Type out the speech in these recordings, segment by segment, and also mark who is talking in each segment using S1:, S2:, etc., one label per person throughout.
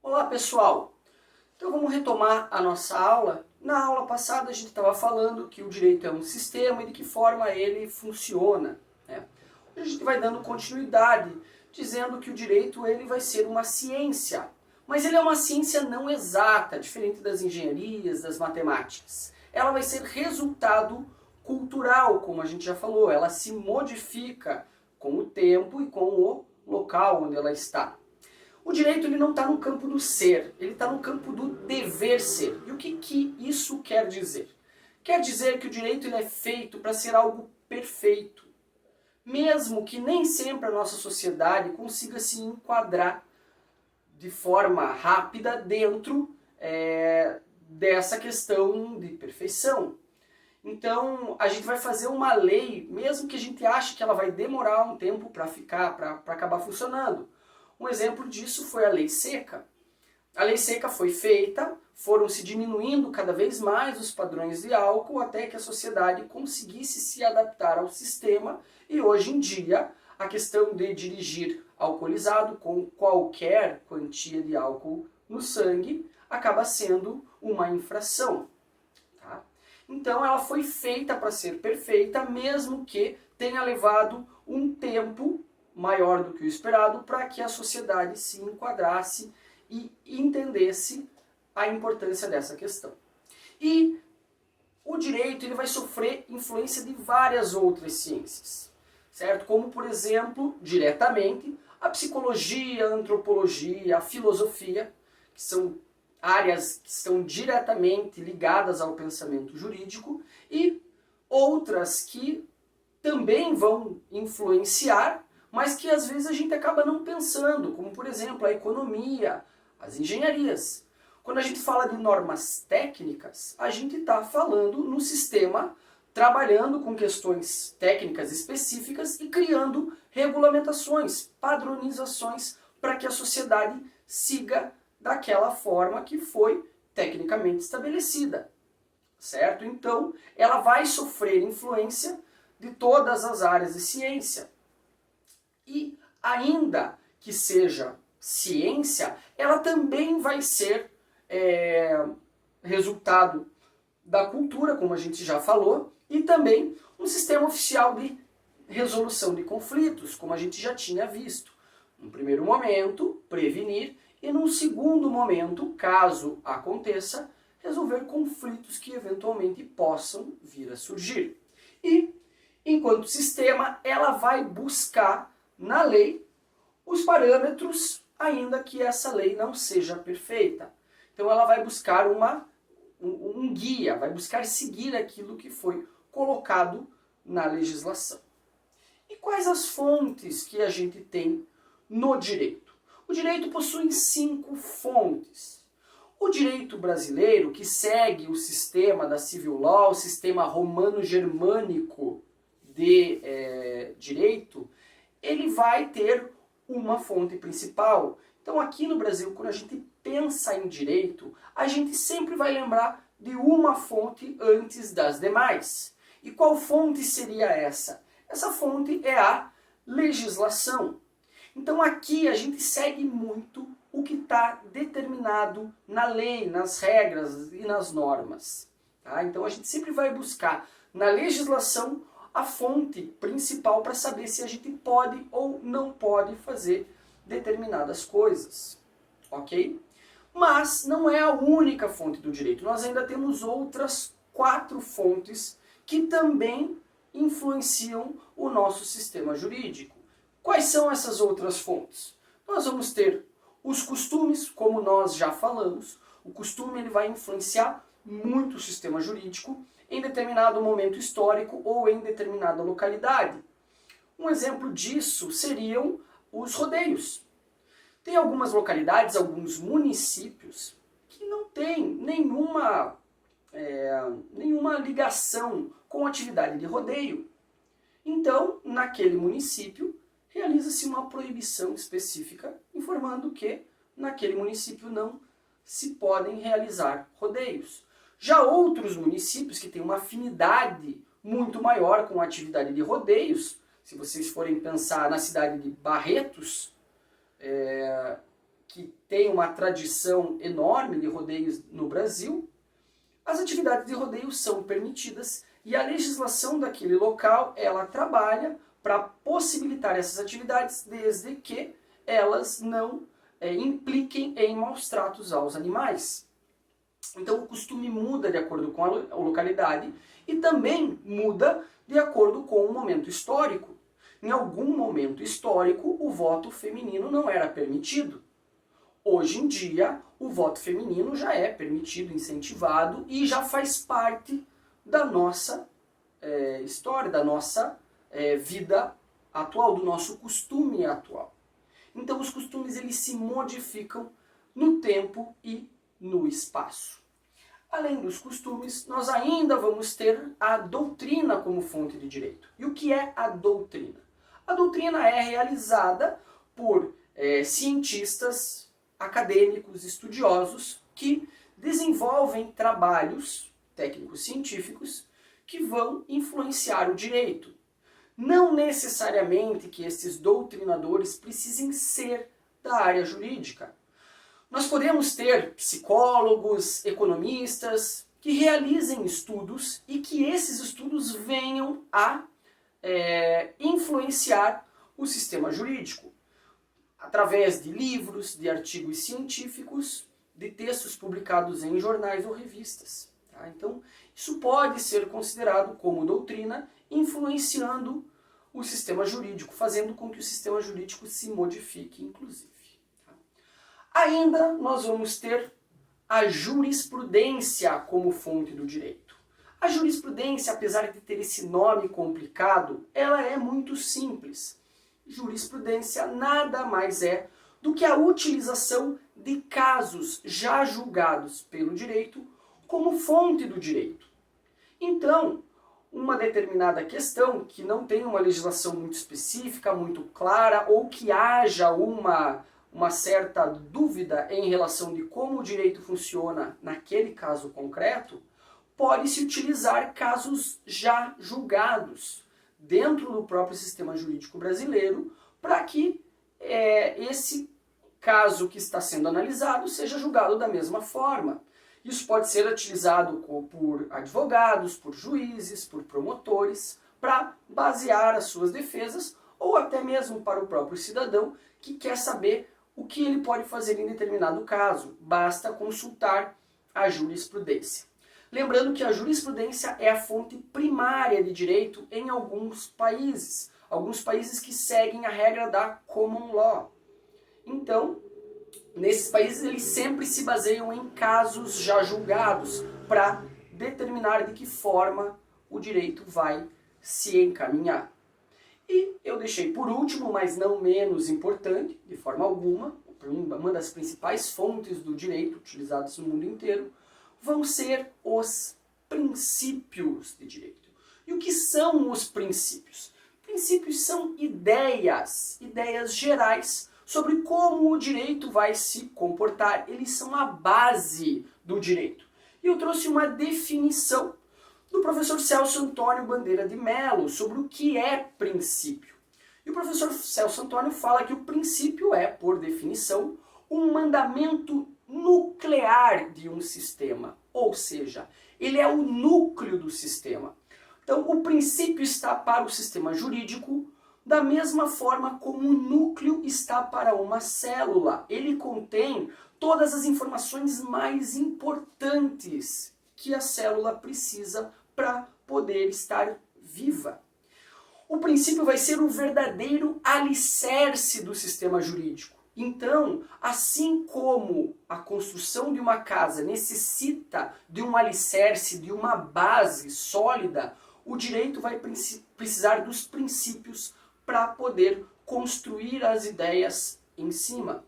S1: Olá pessoal, então vamos retomar a nossa aula. Na aula passada a gente estava falando que o direito é um sistema e de que forma ele funciona, né? A gente vai dando continuidade, dizendo que o direito ele vai ser uma ciência, mas ele é uma ciência não exata, diferente das engenharias, das matemáticas. Ela vai ser resultado cultural, como a gente já falou, ela se modifica com o tempo e com o local onde ela está. O direito ele não está no campo do ser, ele está no campo do dever ser. E o que isso quer dizer? Quer dizer que o direito ele é feito para ser algo perfeito. Mesmo que nem sempre a nossa sociedade consiga se enquadrar de forma rápida dentro dessa questão de perfeição. Então a gente vai fazer uma lei, mesmo que a gente ache que ela vai demorar um tempo para acabar funcionando. Um exemplo disso foi a Lei Seca. A Lei Seca foi feita, foram se diminuindo cada vez mais os padrões de álcool até que a sociedade conseguisse se adaptar ao sistema e hoje em dia a questão de dirigir alcoolizado com qualquer quantia de álcool no sangue acaba sendo uma infração. Tá? Então ela foi feita para ser perfeita, mesmo que tenha levado um tempo maior do que o esperado para que a sociedade se enquadrasse e entendesse a importância dessa questão. E o direito ele vai sofrer influência de várias outras ciências, certo? Como, por exemplo, diretamente, a psicologia, a antropologia, a filosofia, que são áreas que estão diretamente ligadas ao pensamento jurídico, e outras que também vão influenciar, mas que às vezes a gente acaba não pensando, como por exemplo a economia, as engenharias. Quando a gente fala de normas técnicas, a gente está falando no sistema, trabalhando com questões técnicas específicas e criando regulamentações, padronizações para que a sociedade siga daquela forma que foi tecnicamente estabelecida, certo? Então, ela vai sofrer influência de todas as áreas de ciência. E ainda que seja ciência, ela também vai ser resultado da cultura, como a gente já falou, e também um sistema oficial de resolução de conflitos, como a gente já tinha visto. No primeiro momento, prevenir, e num segundo momento, caso aconteça, resolver conflitos que eventualmente possam vir a surgir. E, enquanto sistema, ela vai buscar na lei os parâmetros, ainda que essa lei não seja perfeita. Então ela vai buscar um guia, vai buscar seguir aquilo que foi colocado na legislação. E quais as fontes que a gente tem no direito? O direito possui 5 fontes. O direito brasileiro, que segue o sistema da civil law, o sistema romano-germânico de direito, ele vai ter uma fonte principal. Então aqui no Brasil, quando a gente pensa em direito, a gente sempre vai lembrar de uma fonte antes das demais. E qual fonte seria essa? Essa fonte é a legislação. Então aqui a gente segue muito o que está determinado na lei, nas regras e nas normas. Tá? Então a gente sempre vai buscar na legislação a fonte principal para saber se a gente pode ou não pode fazer determinadas coisas, ok? Mas não é a única fonte do direito, nós ainda temos outras 4 fontes que também influenciam o nosso sistema jurídico. Quais são essas outras fontes? Nós vamos ter os costumes, como nós já falamos. O costume ele vai influenciar muito o sistema jurídico em determinado momento histórico ou em determinada localidade. Um exemplo disso seriam os rodeios. Tem algumas localidades, alguns municípios, que não têm nenhuma ligação com a atividade de rodeio. Então, naquele município, realiza-se uma proibição específica, informando que naquele município não se podem realizar rodeios. Já outros municípios que têm uma afinidade muito maior com a atividade de rodeios, se vocês forem pensar na cidade de Barretos, que tem uma tradição enorme de rodeios no Brasil, as atividades de rodeio são permitidas e a legislação daquele local, ela trabalha para possibilitar essas atividades desde que elas não impliquem em maus tratos aos animais. Então o costume muda de acordo com a localidade e também muda de acordo com o momento histórico. Em algum momento histórico, o voto feminino não era permitido. Hoje em dia, o voto feminino já é permitido, incentivado e já faz parte da nossa história, da nossa vida atual, do nosso costume atual. Então os costumes eles se modificam no tempo e no espaço. Além dos costumes, nós ainda vamos ter a doutrina como fonte de direito. E o que é a doutrina? A doutrina é realizada por cientistas, acadêmicos, estudiosos que desenvolvem trabalhos técnicos científicos que vão influenciar o direito. Não necessariamente que esses doutrinadores precisem ser da área jurídica. Nós podemos ter psicólogos, economistas que realizem estudos e que esses estudos venham a influenciar o sistema jurídico através de livros, de artigos científicos, de textos publicados em jornais ou revistas. Tá? Então, isso pode ser considerado como doutrina, influenciando o sistema jurídico, fazendo com que o sistema jurídico se modifique, inclusive. Tá? Ainda nós vamos ter a jurisprudência como fonte do direito. A jurisprudência, apesar de ter esse nome complicado, ela é muito simples. Jurisprudência nada mais é do que a utilização de casos já julgados pelo direito como fonte do direito. Então, uma determinada questão que não tem uma legislação muito específica, muito clara, ou que haja uma certa dúvida em relação de como o direito funciona naquele caso concreto, pode-se utilizar casos já julgados dentro do próprio sistema jurídico brasileiro para que esse caso que está sendo analisado seja julgado da mesma forma. Isso pode ser utilizado por advogados, por juízes, por promotores, para basear as suas defesas, ou até mesmo para o próprio cidadão que quer saber o que ele pode fazer em determinado caso. Basta consultar a jurisprudência. Lembrando que a jurisprudência é a fonte primária de direito em alguns países que seguem a regra da common law. Então, nesses países eles sempre se baseiam em casos já julgados para determinar de que forma o direito vai se encaminhar. E eu deixei por último, mas não menos importante, de forma alguma, uma das principais fontes do direito utilizadas no mundo inteiro, vão ser os princípios de direito. E o que são os princípios? Princípios são ideias gerais sobre como o direito vai se comportar. Eles são a base do direito. E eu trouxe uma definição do professor Celso Antônio Bandeira de Mello sobre o que é princípio. E o professor Celso Antônio fala que o princípio é, por definição, um mandamento nuclear de um sistema, ou seja, ele é o núcleo do sistema. Então, o princípio está para o sistema jurídico da mesma forma como o núcleo está para uma célula. Ele contém todas as informações mais importantes que a célula precisa para poder estar viva. O princípio vai ser o verdadeiro alicerce do sistema jurídico. Então, assim como a construção de uma casa necessita de um alicerce, de uma base sólida, o direito vai precisar dos princípios para poder construir as ideias em cima.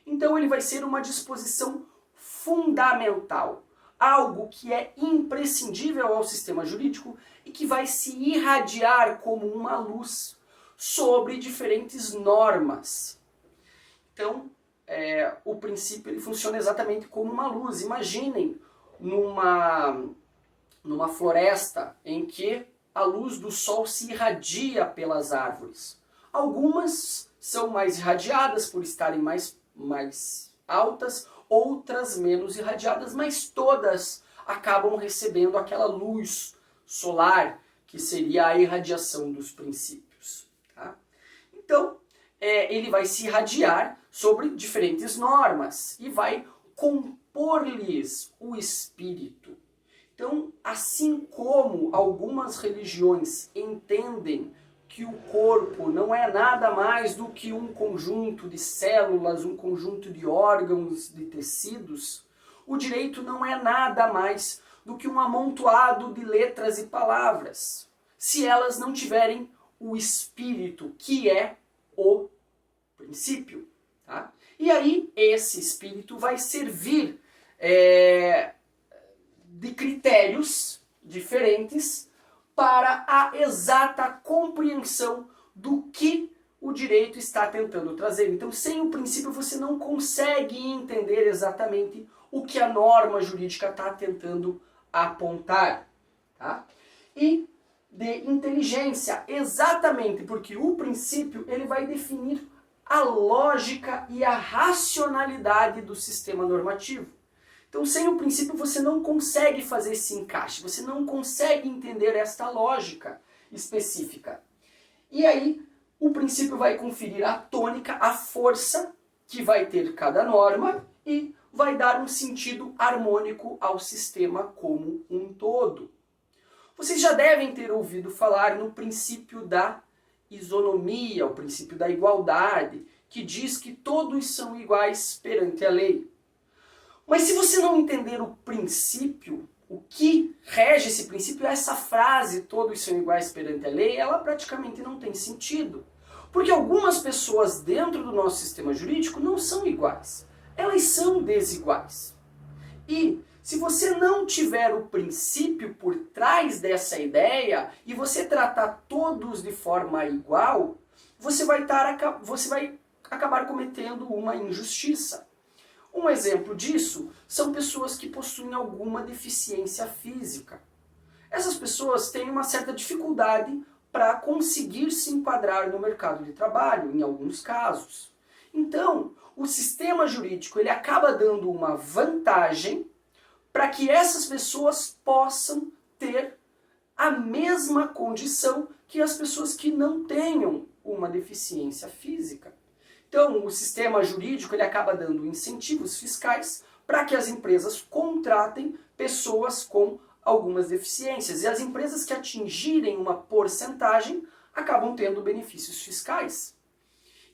S1: Então ele vai ser uma disposição fundamental, algo que é imprescindível ao sistema jurídico e que vai se irradiar como uma luz sobre diferentes normas. Então, o princípio ele funciona exatamente como uma luz. Imaginem numa floresta em que a luz do sol se irradia pelas árvores. Algumas são mais irradiadas por estarem mais mais altas, outras menos irradiadas, mas todas acabam recebendo aquela luz solar, que seria a irradiação dos princípios. Tá? Então, ele vai se irradiar sobre diferentes normas e vai compor-lhes o espírito. Então, assim como algumas religiões entendem que o corpo não é nada mais do que um conjunto de células, um conjunto de órgãos, de tecidos, o direito não é nada mais do que um amontoado de letras e palavras, se elas não tiverem o espírito, que é o princípio. Tá? E aí, esse espírito vai servir de critérios diferentes para a exata compreensão do que o direito está tentando trazer. Então, sem o princípio, você não consegue entender exatamente o que a norma jurídica está tentando apontar. Tá? E de inteligência, exatamente porque o princípio ele vai definir a lógica e a racionalidade do sistema normativo. Então, sem o princípio, você não consegue fazer esse encaixe, você não consegue entender esta lógica específica. E aí, o princípio vai conferir a tônica, a força que vai ter cada norma e vai dar um sentido harmônico ao sistema como um todo. Vocês já devem ter ouvido falar no princípio da isonomia, o princípio da igualdade, que diz que todos são iguais perante a lei. Mas se você não entender o princípio, o que rege esse princípio, essa frase, todos são iguais perante a lei, ela praticamente não tem sentido. Porque algumas pessoas dentro do nosso sistema jurídico não são iguais. Elas são desiguais. E se você não tiver o princípio por trás dessa ideia e você tratar todos de forma igual, você vai acabar cometendo uma injustiça. Um exemplo disso são pessoas que possuem alguma deficiência física. Essas pessoas têm uma certa dificuldade para conseguir se enquadrar no mercado de trabalho, em alguns casos. Então, o sistema jurídico ele acaba dando uma vantagem para que essas pessoas possam ter a mesma condição que as pessoas que não tenham uma deficiência física. Então, o sistema jurídico ele acaba dando incentivos fiscais para que as empresas contratem pessoas com algumas deficiências. E as empresas que atingirem uma porcentagem acabam tendo benefícios fiscais.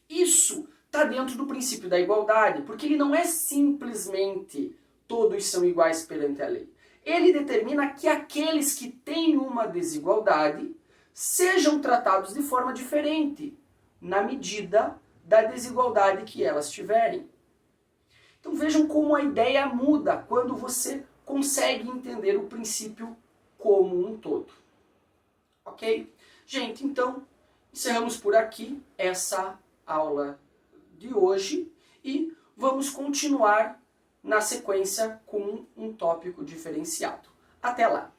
S1: Isso está dentro do princípio da igualdade, porque ele não é simplesmente todos são iguais perante a lei. Ele determina que aqueles que têm uma desigualdade sejam tratados de forma diferente, na medida da desigualdade que elas tiverem. Então vejam como a ideia muda quando você consegue entender o princípio como um todo. Ok? Gente, então encerramos por aqui essa aula de hoje e vamos continuar na sequência com um tópico diferenciado. Até lá!